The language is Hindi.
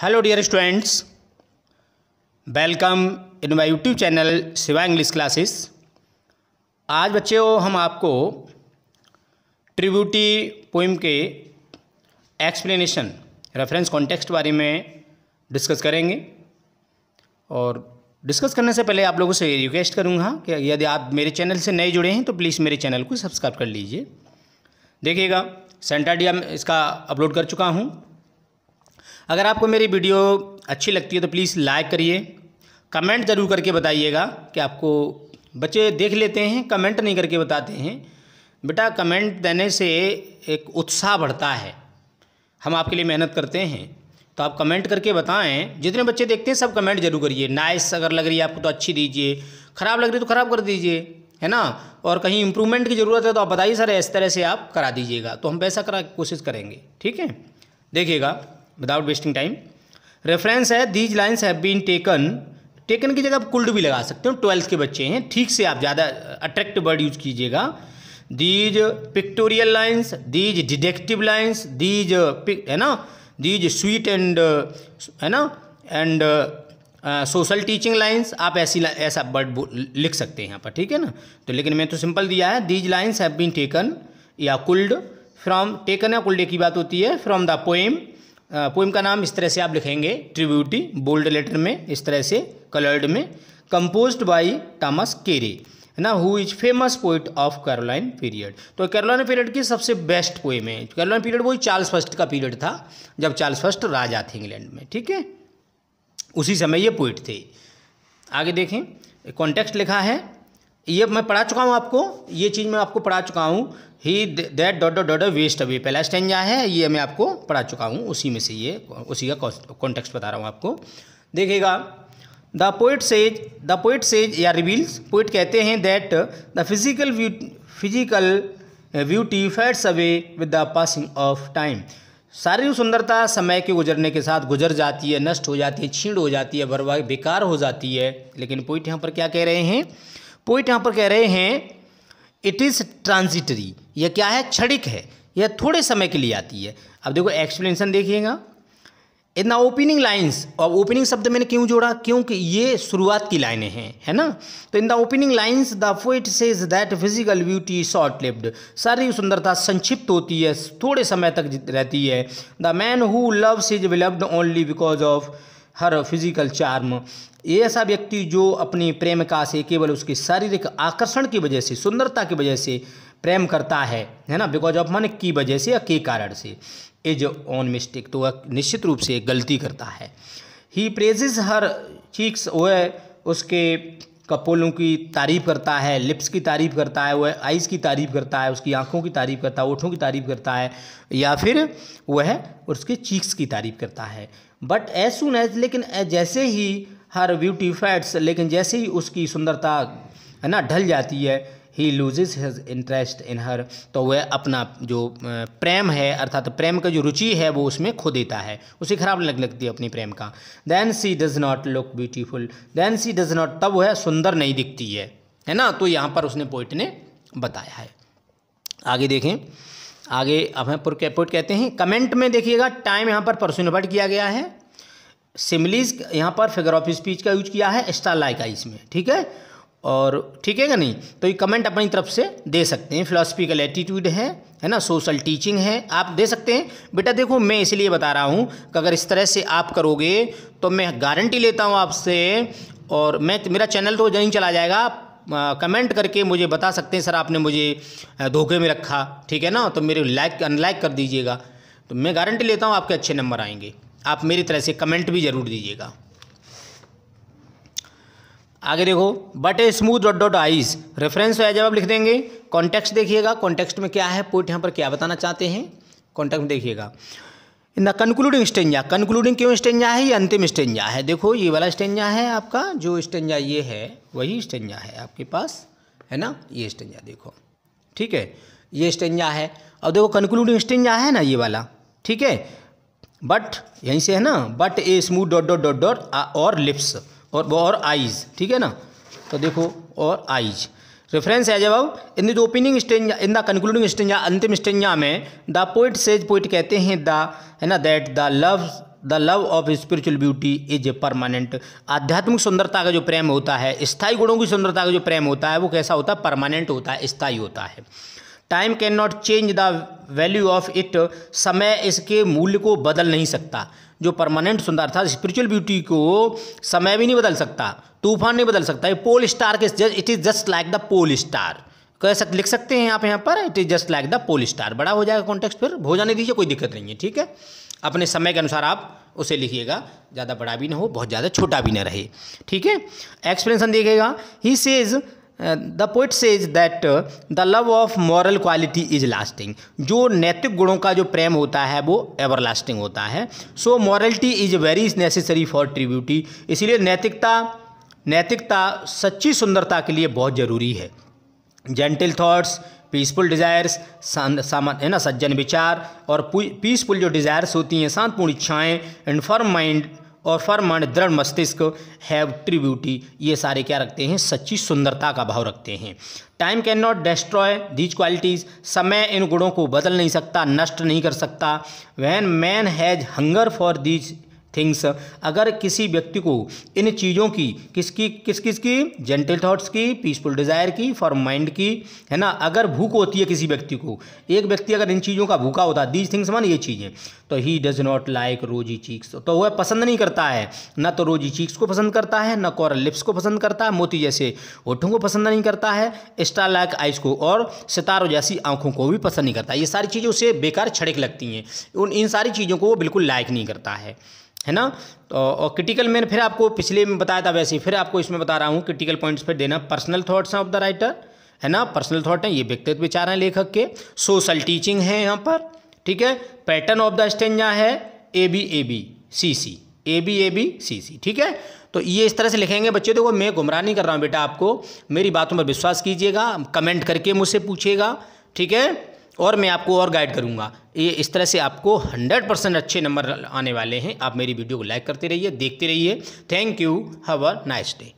Hello dear students, welcome in my YouTube channel Shiva English classes. आज बच्चों हम आपको ट्रिब्यूटी पोइम के एक्सप्लेनेशन रेफरेंस कॉन्टेक्स्ट बारे में डिस्कस करेंगे। और डिस्कस करने से पहले आप लोगों से रिक्वेस्ट करूंगा कि यदि आप मेरे चैनल से नए जुड़े हैं तो प्लीज़ मेरे चैनल को सब्सक्राइब कर लीजिए। देखिएगा सेंटाडिया में इसका अपलोड कर चुका हूं। अगर आपको मेरी वीडियो अच्छी लगती है तो प्लीज़ लाइक करिए, कमेंट ज़रूर करके बताइएगा कि आपको बच्चे देख लेते हैं, कमेंट नहीं करके बताते हैं। बेटा कमेंट देने से एक उत्साह बढ़ता है, हम आपके लिए मेहनत करते हैं, तो आप कमेंट करके बताएं। जितने बच्चे देखते हैं सब कमेंट जरूर करिए। नाइस अगर लग रही है आपको तो अच्छी दीजिए, ख़राब लग रही है तो ख़राब कर दीजिए, है ना। और कहीं इम्प्रूवमेंट की ज़रूरत है तो आप बताइए सर इस तरह से आप करा दीजिएगा, तो हम वैसा करा कोशिश करेंगे। ठीक है, देखिएगा विदाउट वेस्टिंग टाइम। रेफरेंस है these lines have been taken. Taken की जगह आप कुल्ड भी लगा सकते हो, 12th के बच्चे हैं, ठीक से आप ज़्यादा अट्रैक्टिव वर्ड यूज कीजिएगा। These pictorial lines, these deductive lines, these है ना, दीज स्वीट एंड है ना एंड सोशल टीचिंग लाइन्स, आप ऐसा वर्ड लिख सकते हैं यहाँ पर, ठीक है ना। तो लेकिन मैं तो सिंपल दिया है, these lines have been taken या कुल्ड फ्रॉम। टेकन या कुल्ड की बात होती है, फ्रॉम द पोएम। पोएम का नाम इस तरह से आप लिखेंगे, ट्रिब्यूटी बोल्ड लेटर में इस तरह से कलर्ड में। कंपोज्ड बाय थॉमस कैरे, है ना, who is famous poet of Caroline period. तो कैरोलाइन पीरियड की सबसे बेस्ट पोएम है। कैरोलाइन पीरियड वही चार्ल्स फर्स्ट का पीरियड था, जब चार्ल्स फर्स्ट राजा थे इंग्लैंड में, ठीक है, उसी समय ये पोइट थे। आगे देखें, कॉन्टेक्स्ट लिखा है, ये मैं पढ़ा चुका हूँ आपको, ये चीज़ मैं आपको पढ़ा चुका हूँ। He that dot dot dot waste away पहला स्टेंजा है, ये मैं आपको पढ़ा चुका हूँ, उसी में से ये उसी का कॉन्टेक्स्ट बता रहा हूँ आपको। देखिएगा, द पोइट सेज या रिवील्स, पोइट कहते हैं that the physical beauty fades away with the passing of time. शारीरिक सुंदरता समय के गुजरने के साथ गुजर जाती है, नष्ट हो जाती है, छीण हो जाती है, बर्बाद बेकार हो जाती है। लेकिन पोइट यहाँ पर क्या कह रहे हैं? पोइट यहाँ पर कह रहे हैं इट इज़ ट्रांजिटरी, यह क्या है, क्षणिक है, यह थोड़े समय के लिए आती है। अब देखो एक्सप्लेनेशन देखिएगा। इन द ओपनिंग लाइन्स, और ओपनिंग शब्द मैंने क्यों जोड़ा, क्योंकि ये शुरुआत की लाइनें हैं, है ना। तो in the opening lines the poet says that physical beauty short lived, शारीरिक सुंदरता संक्षिप्त होती है, थोड़े समय तक रहती है। The man who loves is beloved only because of her physical charm, ये ऐसा व्यक्ति जो अपनी प्रेमिका से केवल उसके शारीरिक आकर्षण की वजह से, सुंदरता की वजह से प्रेम करता है ना, बिकॉज ऑफ मन की वजह से या के कारण से, इज ऑन मिस्टेक, तो वह निश्चित रूप से गलती करता है। ही प्रेजेस हर चीक्स, वह उसके कपोलों की तारीफ़ करता है, लिप्स की तारीफ़ करता है, वह आइज़ की तारीफ़ करता है, उसकी आँखों की तारीफ़ करता है, ओठों की तारीफ़ करता है, या फिर वह उसके चीक्स की तारीफ़ करता है। बट एज सुन एज, लेकिन जैसे ही हर ब्यूटी फैट्स, लेकिन जैसे ही उसकी सुंदरता है ना ढल जाती है, he loses his interest in her, तो वह अपना जो प्रेम है, अर्थात प्रेम का जो रुचि है वो उसमें खो देता है, उसे खराब लगती है अपनी प्रेम का। Then she does not look beautiful, then she does not, तब वह सुंदर नहीं दिखती है ना। तो यहाँ पर उसने पोइट ने बताया है। आगे देखें, आगे अब है पोइट कहते हैं, कमेंट में देखिएगा, टाइम यहाँ पर पर्सोनिफाइड किया गया है, सिमिलीज यहाँ पर फिगर ऑफ स्पीच का यूज किया है, स्टार लाइक आइस में, ठीक है, और ठीक है कि नहीं। तो ये कमेंट अपनी तरफ से दे सकते हैं। फिलोसफिकल एटीट्यूड है ना, सोशल टीचिंग है, आप दे सकते हैं। बेटा देखो मैं इसलिए बता रहा हूँ कि अगर इस तरह से आप करोगे तो मैं गारंटी लेता हूँ आपसे, और मेरा चैनल तो नहीं चला जाएगा। कमेंट करके मुझे बता सकते हैं सर आपने मुझे धोखे में रखा, ठीक है ना, तो मेरे लाइक अनलाइक कर दीजिएगा, तो मैं गारंटी लेता हूँ आपके अच्छे नंबर आएंगे। आप मेरी तरह से कमेंट भी जरूर दीजिएगा। आगे देखो, but a smooth dot dot eyes, reference है जब आप लिख देंगे। कॉन्टेक्स्ट देखिएगा, कॉन्टेक्स्ट में क्या है, पोइट यहाँ पर क्या बताना चाहते हैं, कॉन्टेक्स्ट में देखिएगा। In the concluding stanza, concluding क्यों स्टेंजा है, ये अंतिम स्टेंजा है। देखो ये वाला स्टेंजा है आपका, जो स्टेंजा ये है वही स्टेंजा है आपके पास, है ना, ये स्टेंजा देखो, ठीक है, ये स्टेंजा है। अब देखो कंक्लूडिंग स्टेंजा है ना ये वाला, ठीक है, बट यहीं से है ना, but a smooth dot dot dot dot और लिप्स और आइज, ठीक है ना। तो देखो और आइज, रेफरेंस है जब in the opening stanza, in the concluding stanza, अंतिम स्टेंजा में द पोइट सेज, पोइट कहते हैं द, है ना, that the love the love of spiritual beauty is a permanent. आध्यात्मिक सुंदरता का जो प्रेम होता है, स्थायी गुणों की सुंदरता का जो प्रेम होता है, वो कैसा होता है? परमानेंट होता है, स्थायी होता है। Time can not change the value of it. समय इसके मूल्य को बदल नहीं सकता। जो परमानेंट सुंदरता, स्पिरिचुअल ब्यूटी को समय भी नहीं बदल सकता, तूफान नहीं बदल सकता। पोल स्टार के it is just like the pole star, लिख सकते हैं आप यहाँ पर, it is just like the pole star. बड़ा हो जाएगा कॉन्टेक्स्ट, फिर हो जाने दीजिए, कोई दिक्कत नहीं है, ठीक है। अपने समय के अनुसार आप उसे लिखिएगा, ज़्यादा बड़ा भी ना हो, बहुत ज़्यादा छोटा भी ना रहे, ठीक है। एक्सप्लेनेशन देखिएगा। He says the poet says that the love of moral quality is lasting. जो नैतिक गुणों का जो प्रेम होता है वो एवर लास्टिंग होता है। So morality is very necessary for true beauty. इसीलिए नैतिकता सच्ची सुंदरता के लिए बहुत ज़रूरी है। जेंटल थॉट्स, पीसफुल डिज़ायर्स, है ना, सज्जन विचार और पीसफुल जो डिज़ायर्स होती हैं, शांतपूर्ण इच्छाएँ, एंड फर्म माइंड और फर्म एंड दृढ़ मस्तिष्क हैव ट्रू ब्यूटी। ये सारे क्या रखते हैं? सच्ची सुंदरता का भाव रखते हैं। Time can not destroy these qualities. समय इन गुणों को बदल नहीं सकता, नष्ट नहीं कर सकता। When man has hunger for these things. अगर किसी व्यक्ति को इन चीज़ों की किसकी जेंटल थॉट्स की, पीसफुल डिज़ायर की, फॉर माइंड की, है ना, अगर भूख होती है किसी व्यक्ति को, एक व्यक्ति अगर इन चीज़ों का भूखा होता है, दीज थिंग्स मान ये चीज़ें, तो ही डज नॉट लाइक रोजी चीक्स। तो वह पसंद नहीं करता है, ना तो रोजी चीक्स को पसंद करता है, ना कोरल लिप्स को पसंद करता है, मोती जैसे होठों को पसंद नहीं करता है, स्टार लाइक आइज को और सितारों जैसी आंखों को भी पसंद नहीं करता। ये सारी चीज़ें उसे बेकार छड़क लगती हैं, इन सारी चीज़ों को वो बिल्कुल लाइक नहीं करता है ना। तो और क्रिटिकल मैंने फिर आपको पिछले में बताया था, वैसे ही फिर आपको इसमें बता रहा हूँ, क्रिटिकल पॉइंट्स पर देना। Personal thoughts of the writer, है ना, पर्सनल थॉट हैं, ये व्यक्तिगत विचार हैं लेखक के। सोशल टीचिंग है यहाँ पर, ठीक है। पैटर्न ऑफ द स्टेंजा है ABABCC, ABABCC, ठीक है। तो ये इस तरह से लिखेंगे बच्चे। देखो मैं गुमराह नहीं कर रहा हूँ बेटा, आपको मेरी बातों पर विश्वास कीजिएगा, कमेंट करके मुझसे पूछिएगा, ठीक है, और मैं आपको और गाइड करूंगा। ये इस तरह से आपको 100% अच्छे नंबर आने वाले हैं। आप मेरी वीडियो को लाइक करते रहिए, देखते रहिए। Thank you, have a nice day.